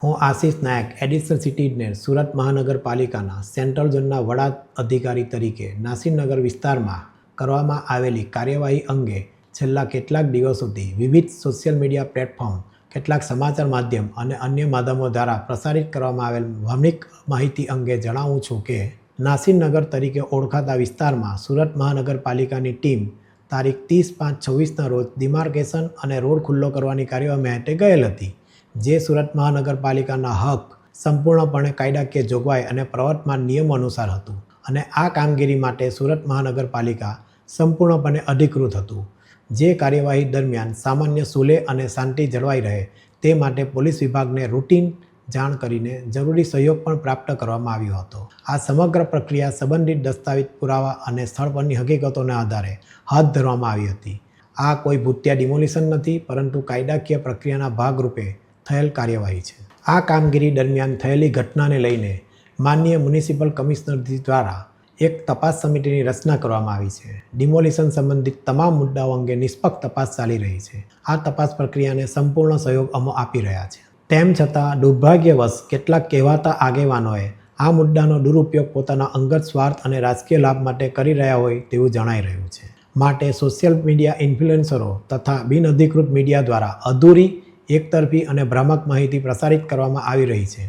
હું આશિષ નાયક, additional city ઇજનેર, સુરત મહાનગરપાલિકાના સેન્ટ્રલ ઝોનના વડા અધિકારી તરીકે નાસિરનગર વિસ્તારમાં કરવામાં આવેલી કાર્યવાહી અંગે છેલ્લા કેટલાક દિવસોથી વિવિધ સોશિયલ મીડિયા પ્લેટફોર્મ, કેટલાક સમાચાર માધ્યમ અને અન્ય માધ્યમો દ્વારા પ્રસારિત કરવામાં આવેલ ભાવનિક માહિતી અંગે જણાવું છું કે નાસિરનગર તરીકે ઓળખાતા વિસ્તારમાં સુરત મહાનગરપાલિકાની ટીમ તારીખ 30/5/26ના રોજ ડિમાર્કેશન અને રોડ ખુલ્લો કરવાની કાર્યવાહી માટે ગયેલ હતી, જે સુરત મહાનગરપાલિકાના હક સંપૂર્ણપણે કાયદાકીય જોગવાઈ અને પ્રવર્તમાન નિયમો અનુસાર હતું અને આ કામગીરી માટે સુરત મહાનગરપાલિકા સંપૂર્ણપણે અધિકૃત હતું. જે કાર્યવાહી દરમિયાન સામાન્ય સુલે અને શાંતિ જળવાઈ રહે તે માટે પોલીસ વિભાગને રૂટીન જાણ કરીને જરૂરી સહયોગ પણ પ્રાપ્ત કરવામાં આવ્યો હતો. આ સમગ્ર પ્રક્રિયા સંબંધિત દસ્તાવેજ પુરાવા અને સ્થળ પરની હકીકતોના આધારે હાથ ધરવામાં આવી હતી. આ કોઈ ભૂતિયા ડિમોલિશન નથી, પરંતુ કાયદાકીય પ્રક્રિયાના ભાગરૂપે થયેલ કાર્યવાહી છે. આ કામગીરી દરમિયાન થયેલી ઘટનાને લઈને માનનીય મ્યુનિસિપલ કમિશનર દ્વારા એક તપાસ સમિતિની રચના કરવામાં આવી છે. ડિમોલિશન સંબંધિત તમામ મુદ્દાઓ અંગે નિષ્પક્ષ તપાસ ચાલી રહી છે. આ તપાસ પ્રક્રિયાને સંપૂર્ણ સહયોગ અમે આપી રહ્યા છે. તેમ છતાં દુર્ભાગ્યવશ કેટલાક કહેવાતા આગેવાનોએ આ મુદ્દાનો દુરુપયોગ પોતાના અંગત સ્વાર્થ અને રાજકીય લાભ માટે કરી રહ્યા હોય તેવું જણાઈ રહ્યું છે. માટે સોશિયલ મીડિયા ઇન્ફ્લુએન્સરો તથા બિનઅધિકૃત મીડિયા દ્વારા અધૂરી, એકતરફી અને ભ્રામક માહિતી પ્રસારિત કરવામાં આવી રહી છે.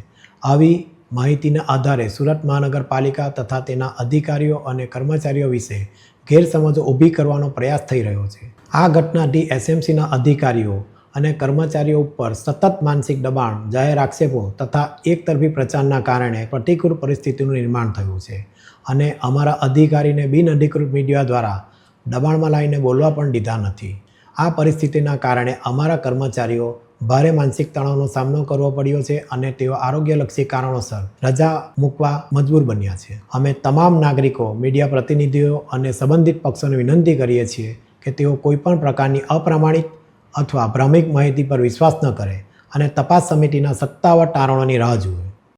આવી માહિતીના આધારે સુરત મહાનગરપાલિકા તથા તેના અધિકારીઓ અને કર્મચારીઓ વિશે ગેરસમજો ઊભી કરવાનો પ્રયાસ થઈ રહ્યો છે. આ ઘટનાથી એસએમસીના અધિકારીઓ અને કર્મચારીઓ ઉપર સતત માનસિક દબાણ, જાહેર આક્ષેપો તથા એકતરફી પ્રચારના કારણે પ્રતિકૂળ પરિસ્થિતિનું નિર્માણ થયું છે અને અમારા અધિકારીને બિનઅધિકૃત મીડિયા દ્વારા દબાણમાં લાવીને બોલવા પણ દીધા નથી. આ પરિસ્થિતિના કારણે અમારા કર્મચારીઓ ભારે માનસિક તણાવનો સામનો કરવો પડ્યો છે અને તેઓ આરોગ્યલક્ષી કારણોસર રજા મૂકવા મજબૂર બન્યા છે. અમે તમામ નાગરિકો, મીડિયા પ્રતિનિધિઓ અને સંબંધિત પક્ષોને વિનંતી કરીએ છીએ કે તેઓ કોઈપણ પ્રકારની અપ્રામાણિક અથવા ભ્રામક માહિતી પર વિશ્વાસ ન કરે અને તપાસ સમિતિના સત્તાવાર તારણોની રાહ જુએ.